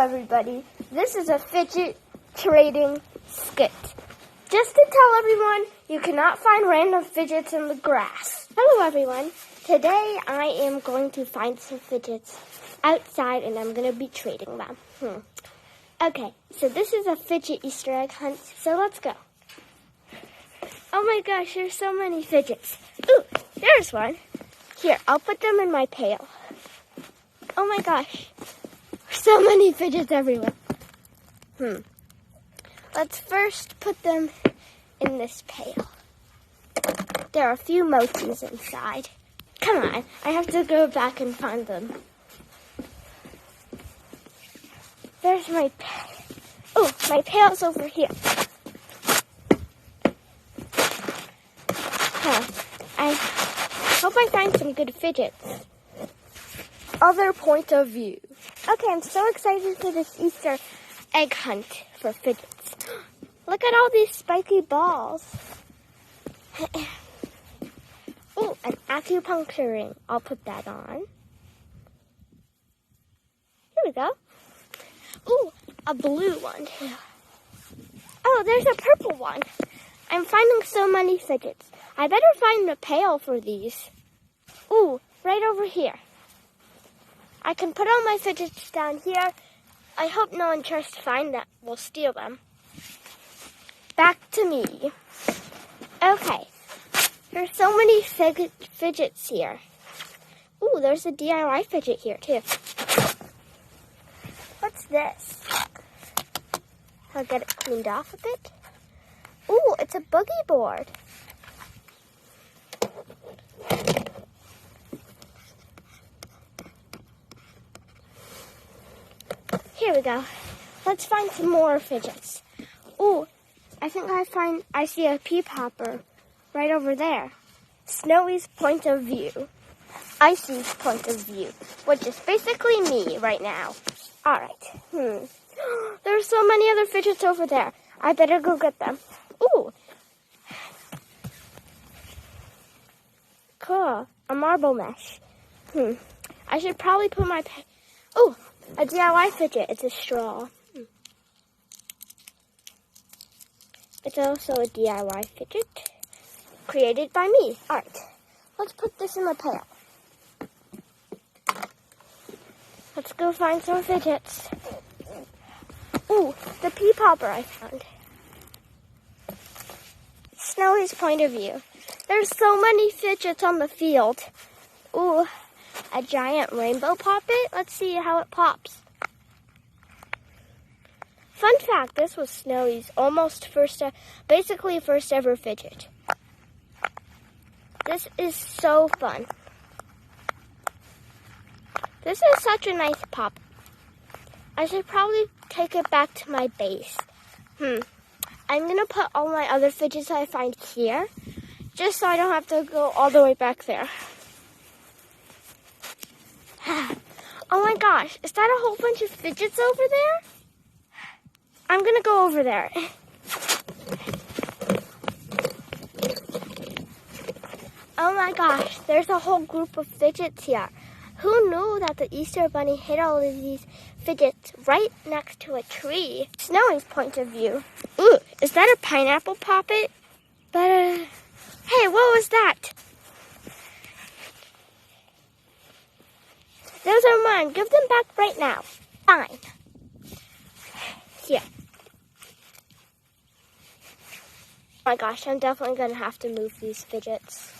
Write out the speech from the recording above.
everybody. This is a fidget trading skit. Just to tell everyone, you cannot find random fidgets in the grass. Hello everyone. Today I am going to find some fidgets outside and I'm going to be trading them. Okay, so this is a fidget Easter egg hunt, so let's go. Oh my gosh, there's so many fidgets. Ooh, there's one. Here, I'll put them in my pail. Oh my gosh, so many fidgets everywhere. Let's first put them in this pail. There are a few mochis inside. Come on, I have to go back and find them. There's my pail. Oh, my pail's over here. I hope I find some good fidgets. Other point of view. Okay, I'm so excited for this Easter egg hunt for fidgets. Look at all these spiky balls. Oh, an acupuncture ring. I'll put that on. Here we go. Ooh, a blue one. Oh, there's a purple one. I'm finding so many fidgets. I better find a pail for these. Ooh, right over here. I can put all my fidgets down here. I hope no one tries to find them. We'll steal them. Back to me. Okay. There's so many fidgets here. Ooh, there's a DIY fidget here, too. What's this? I'll get it cleaned off a bit. Ooh, it's a boogie board. Here we go. Let's find some more fidgets. Ooh, I think I see a pea popper right over there. Snowy's point of view. Icy's point of view, which is basically me right now. All right. There's so many other fidgets over there. I better go get them. Ooh. Cool. A marble mesh. I should probably put my... Ooh. A DIY fidget. It's a straw. It's also a DIY fidget created by me. All right. Let's put this in the pail. Let's go find some fidgets. Ooh, the pea popper I found. Snowy's point of view. There's so many fidgets on the field. Ooh. A giant rainbow poppet? Let's see how it pops. Fun fact, this was Snowy's basically first ever fidget. This is so fun. This is such a nice pop. I should probably take it back to my base. I'm going to put all my other fidgets I find here, just so I don't have to go all the way back there. Oh my gosh, is that a whole bunch of fidgets over there? I'm going to go over there. Oh my gosh, there's a whole group of fidgets here. Who knew that the Easter Bunny hid all of these fidgets right next to a tree? Snowy's point of view. Ooh, is that a pineapple poppet? But, hey, what was that? Those are mine. Give them back right now. Fine. Here. Oh my gosh, I'm definitely going to have to move these fidgets.